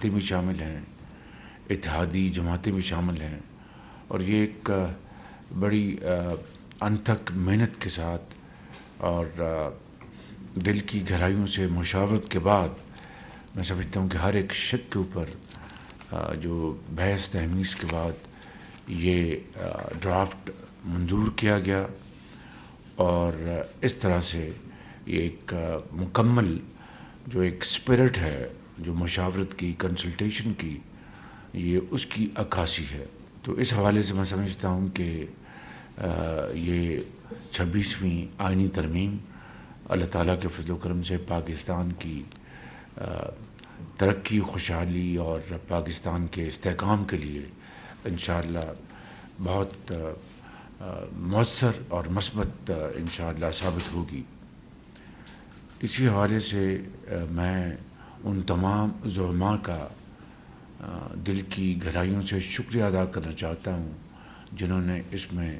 جماعتیں بھی شامل ہیں، اتحادی جماعتیں بھی شامل ہیں، اور یہ ایک بڑی انتھک محنت کے ساتھ اور دل کی گہرائیوں سے مشاورت کے بعد میں سمجھتا ہوں کہ ہر ایک شک کے اوپر جو بحث تہمیز کے بعد یہ ڈرافٹ منظور کیا گیا، اور اس طرح سے یہ ایک مکمل جو ایک اسپرٹ ہے جو مشاورت کی، کنسلٹیشن کی، یہ اس کی عکاسی ہے۔ تو اس حوالے سے میں سمجھتا ہوں کہ یہ 26ویں آئینی ترمیم اللہ تعالیٰ کے فضل و کرم سے پاکستان کی ترقی، خوشحالی اور پاکستان کے استحکام کے لیے انشاءاللہ بہت مؤثر اور مثبت انشاءاللہ ثابت ہوگی۔ اسی حوالے سے میں ان تمام زعماء کا دل کی گہرائیوں سے شکریہ ادا کرنا چاہتا ہوں جنہوں نے اس میں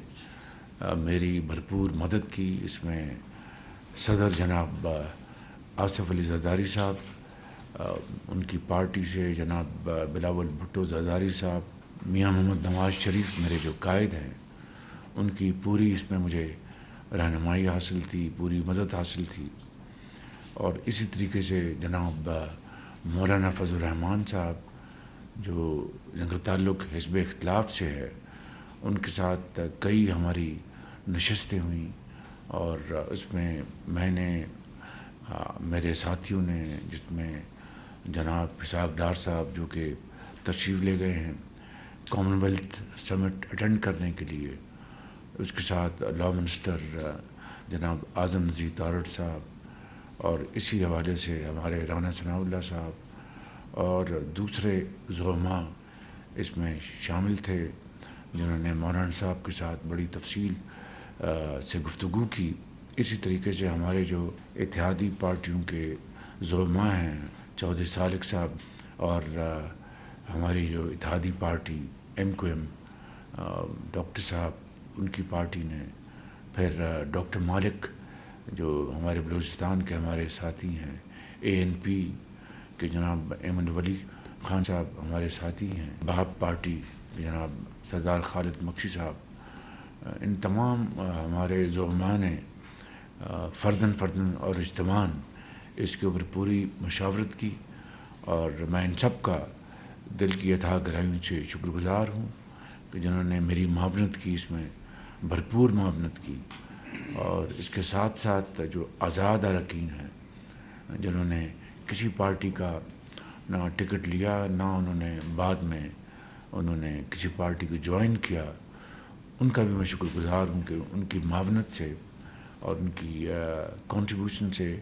میری بھرپور مدد کی۔ اس میں صدر جناب آصف علی زرداری صاحب، ان کی پارٹی سے جناب بلاول بھٹو زرداری صاحب، میاں محمد نواز شریف میرے جو قائد ہیں، ان کی پوری اس میں مجھے رہنمائی حاصل تھی، پوری مدد حاصل تھی، اور اسی طریقے سے جناب مولانا فضل الرحمان صاحب جو جن کا تعلق حزب اختلاف سے ہے، ان کے ساتھ کئی ہماری نشستیں ہوئیں، اور اس میں میں نے میرے ساتھیوں نے، جس میں جناب اسحاق ڈار صاحب جو کہ تشریف لے گئے ہیں کامن ویلتھ سمٹ اٹینڈ کرنے کے لیے، اس کے ساتھ لا منسٹر جناب اعظم نذیر تارڑ صاحب، اور اسی حوالے سے ہمارے رانا ثناء اللہ صاحب اور دوسرے زعماء اس میں شامل تھے جنہوں نے مولانا صاحب کے ساتھ بڑی تفصیل سے گفتگو کی۔ اسی طریقے سے ہمارے جو اتحادی پارٹیوں کے زعماء ہیں، چودھری سالک صاحب، اور ہماری جو اتحادی پارٹی MQM ڈاکٹر صاحب، ان کی پارٹی نے، پھر ڈاکٹر مالک جو ہمارے بلوچستان کے ہمارے ساتھی ہیں، ANP کے جناب ایمن ولی خان صاحب ہمارے ساتھی ہیں، بہاب پارٹی جناب سردار خالد مکسی صاحب، ان تمام ہمارے زعماء نے فرداً اور اجتماعاً اس کے اوپر پوری مشاورت کی، اور میں ان سب کا دل کی اتھاہ گہرائیوں سے شکر گزار ہوں کہ جنہوں نے میری معاونت کی، اس میں بھرپور معاونت کی، اور اس کے ساتھ ساتھ جو آزاد اراکین ہیں جنہوں نے کسی پارٹی کا نہ ٹکٹ لیا، نہ انہوں نے بعد میں انہوں نے کسی پارٹی کو جوائن کیا، ان کا بھی میں شکر گزار ہوں کہ ان کی معاونت سے اور ان کی کنٹریبیوشن سے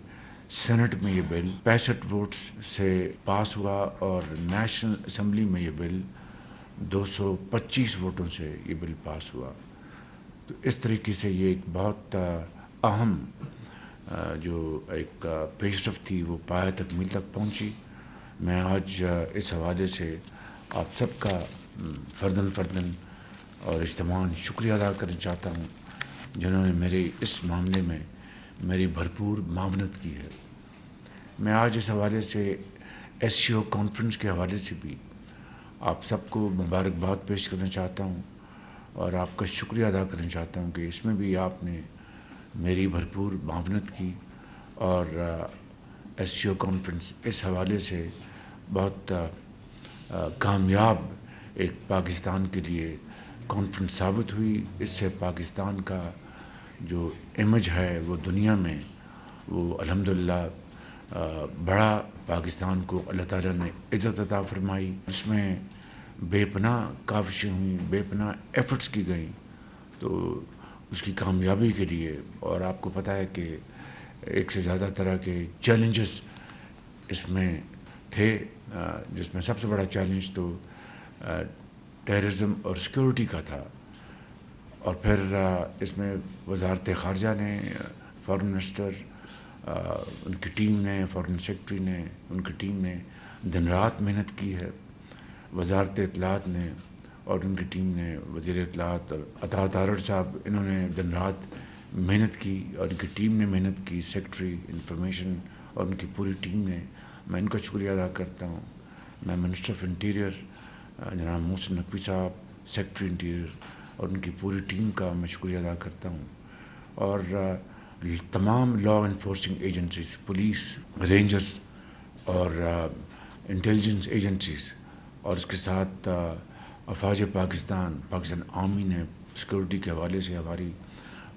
سینٹ میں یہ بل 65 ووٹس سے پاس ہوا، اور نیشنل اسمبلی میں یہ بل 225 ووٹوں سے یہ بل پاس ہوا۔ تو اس طریقے سے یہ ایک بہت اہم جو ایک پیش رفت تھی وہ پایہ تکمیل تک پہنچی۔ میں آج اس حوالے سے آپ سب کا فرداً اور اجتماعاً شکریہ ادا کرنا چاہتا ہوں جنہوں نے میرے اس معاملے میں میری بھرپور معاونت کی ہے۔ میں آج اس حوالے سے SCO کانفرنس کے حوالے سے بھی آپ سب کو مبارکباد پیش کرنا چاہتا ہوں، اور آپ کا شکریہ ادا کرنا چاہتا ہوں کہ اس میں بھی آپ نے میری بھرپور معاونت کی، اور SCO کانفرنس اس حوالے سے بہت کامیاب ایک پاکستان کے لیے کانفرنس ثابت ہوئی۔ اس سے پاکستان کا جو امیج ہے وہ دنیا میں وہ الحمدللہ بڑا پاکستان کو اللہ تعالیٰ نے عزت عطا فرمائی۔ اس میں بے پناہ کاوشیں ہوئیں، بے پناہ ایفرٹس کی گئیں، تو اس کی کامیابی کے لیے، اور آپ کو پتہ ہے کہ ایک سے زیادہ طرح کے چیلنجز اس میں تھے، جس میں سب سے بڑا چیلنج تو ٹیررزم اور سیکورٹی کا تھا، اور پھر اس میں وزارت خارجہ نے، فارن منسٹر، ان کی ٹیم نے، فارن سیکرٹری نے، ان کی ٹیم نے دن رات محنت کی ہے، وزارت اطلاعات نے اور ان کی ٹیم نے، وزیر اطلاعات اور عطا تارڑ صاحب، انہوں نے دن رات محنت کی، اور ان کی ٹیم نے محنت کی، سیکرٹری انفارمیشن اور ان کی پوری ٹیم نے، میں ان کا شکریہ ادا کرتا ہوں۔ میں منسٹر آف انٹیریئر جناب محسن نقوی صاحب، سیکرٹری انٹیریئر اور ان کی پوری ٹیم کا میں شکریہ ادا کرتا ہوں، اور تمام law enforcing agencies, police, rangers اور انٹیلیجنس ایجنسیز، اور اس کے ساتھ افواج پاکستان آرمی نے سیکورٹی کے حوالے سے ہماری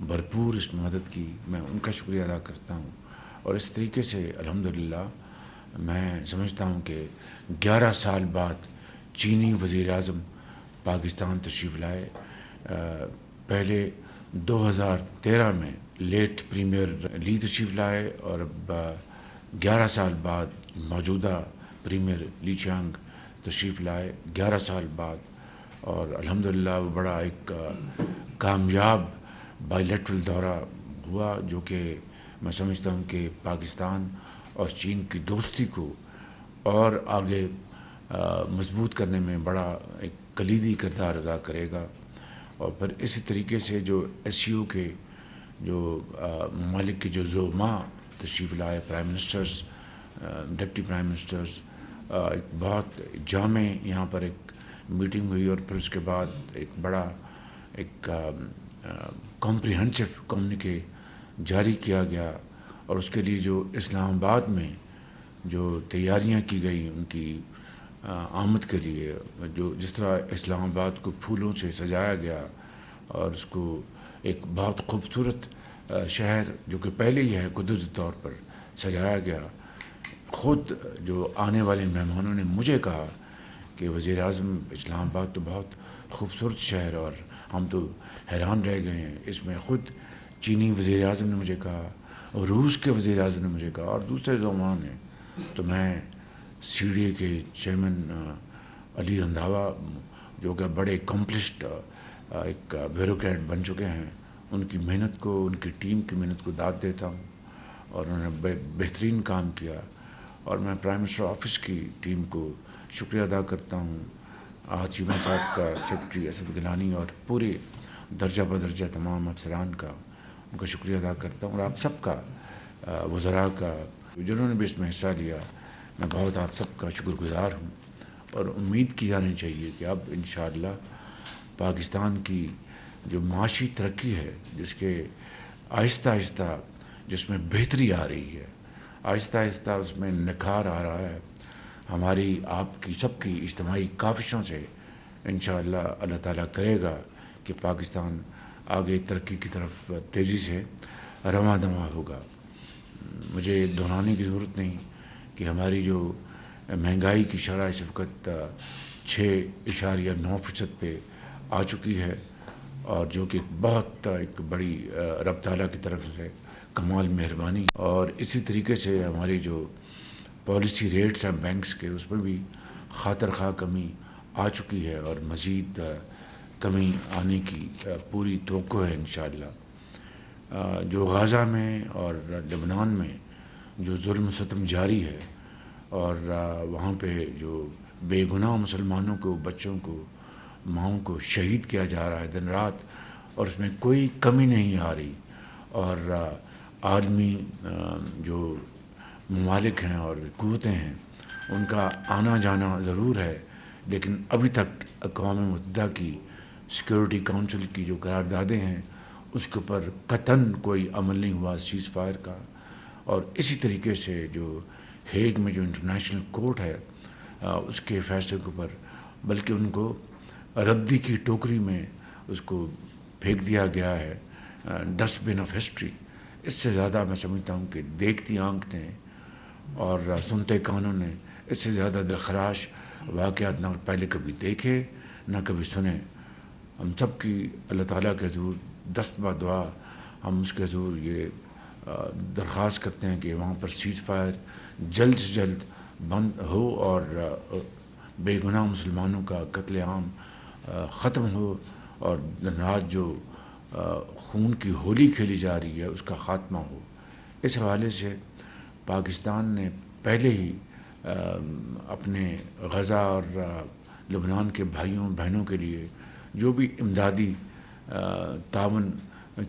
بھرپور اس میں مدد کی، میں ان کا شکریہ ادا کرتا ہوں۔ اور اس طریقے سے الحمدللہ میں سمجھتا ہوں کہ 11 سال بعد چینی وزیر اعظم پاکستان تشریف لائے۔ پہلے 2013 میں لیٹ پریمیئر لی تشریف لائے، اور اب 11 سال بعد موجودہ پریمیئر لی چانگ تشریف لائے، 11 سال بعد، اور الحمدللہ وہ بڑا ایک کامیاب بائی لیٹرل دورہ ہوا، جو کہ میں سمجھتا ہوں کہ پاکستان اور چین کی دوستی کو اور آگے مضبوط کرنے میں بڑا ایک کلیدی کردار ادا کرے گا۔ اور پھر اسی طریقے سے جو ایس یو کے جو ممالک کے جو زعماء تشریف لائے، prime ministers, deputy prime ministers, ایک بہت جامع یہاں پر ایک میٹنگ ہوئی، اور پھر اس کے بعد ایک بڑا ایک کمپریہنسو کمیونیکے جاری کیا گیا، اور اس کے لیے جو اسلام آباد میں جو تیاریاں کی گئی ان کی آمد کے لیے، جو جس طرح اسلام آباد کو پھولوں سے سجایا گیا، اور اس کو ایک بہت خوبصورت شہر جو کہ پہلے ہی ہے قدرتی طور پر سجایا گیا۔ خود جو آنے والے مہمانوں نے مجھے کہا کہ وزیر اعظم اسلام آباد تو بہت خوبصورت شہر، اور ہم تو حیران رہ گئے ہیں اس میں۔ خود چینی وزیر اعظم نے مجھے کہا، اور روس کے وزیر اعظم نے مجھے کہا، اور دوسرے زعماء نے۔ تو میں سی ڈی اے کے چیئرمین علی رندھاوا، جو کہ بڑے اکمپلشڈ ایک بیوروکریٹ بن چکے ہیں، ان کی محنت کو، ان کی ٹیم کی محنت کو داد دیتا ہوں، اور انہوں نے بہترین کام کیا۔ اور میں پرائم منسٹر آفس کی ٹیم کو شکریہ ادا کرتا ہوں، چیمہ صاحب کا، سیکرٹری اسد گیلانی، اور پورے درجہ بدرجہ تمام افسران کا، ان کا شکریہ ادا کرتا ہوں، اور آپ سب کا، وزراء کا، جنہوں نے بھی اس میں حصہ لیا، میں بہت آپ سب کا شکر گزار ہوں۔ اور امید کی جانی چاہیے کہ اب انشاءاللہ پاکستان کی جو معاشی ترقی ہے، جس کے آہستہ آہستہ جس میں بہتری آ رہی ہے، آہستہ آہستہ اس میں نکھار آ رہا ہے، ہماری آپ کی سب کی اجتماعی کاوشوں سے انشاءاللہ اللہ تعالیٰ کرے گا کہ پاکستان آگے ترقی کی طرف تیزی سے رواں دواں ہوگا۔ مجھے دہرانے کی ضرورت نہیں کہ ہماری جو مہنگائی کی شرح اس وقت 6.9% پہ آ چکی ہے، اور جو کہ بہت ایک بڑی رب تعالیٰ کی طرف سے کمال مہربانی، اور اسی طریقے سے ہماری جو پالیسی ریٹس ہیں بینکس کے، اس میں بھی خاطر خواہ کمی آ چکی ہے، اور مزید کمی آنے کی پوری توقع ہے انشاءاللہ۔ جو غزہ میں اور لبنان میں جو ظلم و ستم جاری ہے، اور وہاں پہ جو بے گناہ مسلمانوں کو، بچوں کو، ماؤں کو شہید کیا جا رہا ہے دن رات، اور اس میں کوئی کمی نہیں آ رہی، اور عالمی جو ممالک ہیں اور قوتیں ہیں ان کا آنا جانا ضرور ہے، لیکن ابھی تک اقوام متحدہ کی سیکورٹی کونسل کی جو قراردادیں ہیں اس کے اوپر قطعاً کوئی عمل نہیں ہوا سیز فائر کا۔ اور اسی طریقے سے جو ہیگ میں جو انٹرنیشنل کورٹ ہے، اس کے فیصلے کے اوپر بلکہ ان کو ردی کی ٹوکری میں اس کو پھینک دیا گیا ہے، ڈسٹ بن آف ہسٹری۔ اس سے زیادہ میں سمجھتا ہوں کہ دیکھتی آنکھ نے اور سنتے کانوں نے اس سے زیادہ دلخراش واقعات نہ پہلے کبھی دیکھے نہ کبھی سنے۔ ہم سب کی اللہ تعالیٰ کے حضور دست بہ دعا ہم اس کے حضور یہ درخواست کرتے ہیں کہ وہاں پر سیز فائر جلد سے جلد بند ہو، اور بے گناہ مسلمانوں کا قتل عام ختم ہو، اور دن رات جو خون کی ہولی کھیلی جا رہی ہے اس کا خاتمہ ہو۔ اس حوالے سے پاکستان نے پہلے ہی اپنے غزہ اور لبنان کے بھائیوں بہنوں کے لیے جو بھی امدادی تعاون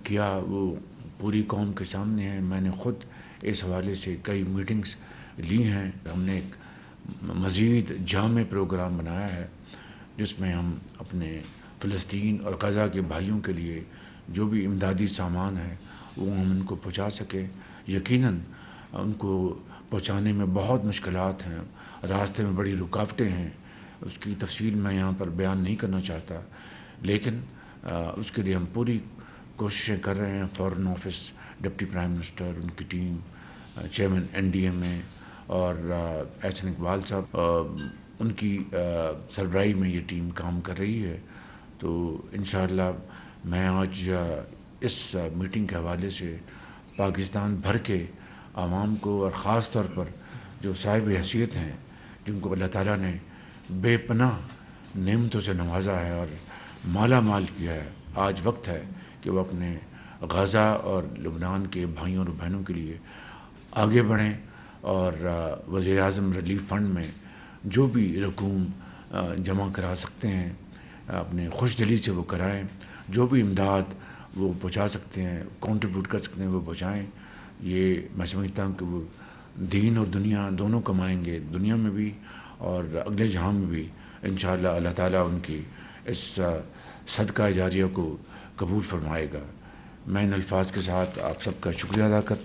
کیا وہ پوری قوم کے سامنے ہے۔ میں نے خود اس حوالے سے کئی میٹنگز لی ہیں۔ ہم نے ایک مزید جامع پروگرام بنایا ہے جس میں ہم اپنے فلسطین اور غزہ کے بھائیوں کے لیے جو بھی امدادی سامان ہے وہ ہم ان کو پہنچا سکیں. یقیناً ان کو پہنچانے میں بہت مشکلات ہیں، راستے میں بڑی رکاوٹیں ہیں، اس کی تفصیل میں یہاں پر بیان نہیں کرنا چاہتا، لیکن اس کے لیے ہم پوری کوششیں کر رہے ہیں. Foreign office, deputy prime minister, ان کی ٹیم، چیئرمین NDMA اور احسن اقبال صاحب، ان کی سربراہی میں یہ ٹیم کام کر رہی ہے. تو انشاءاللہ میں آج اس میٹنگ کے حوالے سے پاکستان بھر کے عوام کو اور خاص طور پر جو صاحب حیثیت ہیں جن کو اللہ تعالیٰ نے بے پناہ نعمتوں سے نوازا ہے اور مالا مال کیا ہے، آج وقت ہے کہ وہ اپنے غزہ اور لبنان کے بھائیوں اور بہنوں کے لیے آگے بڑھیں اور وزیر اعظم ریلیف فنڈ میں جو بھی رقوم جمع کرا سکتے ہیں اپنے خوش دلی سے وہ کرائیں، جو بھی امداد وہ پہنچا سکتے ہیں، کنٹریبیوٹ کر سکتے ہیں وہ پہنچائیں. یہ میں سمجھتا ہوں کہ وہ دین اور دنیا دونوں کمائیں گے، دنیا میں بھی اور اگلے جہاں میں بھی. انشاءاللہ اللہ تعالیٰ ان کی اس صدقہ جاریہ کو قبول فرمائے گا. میں ان الفاظ کے ساتھ آپ سب کا شکریہ ادا کرتا ہوں.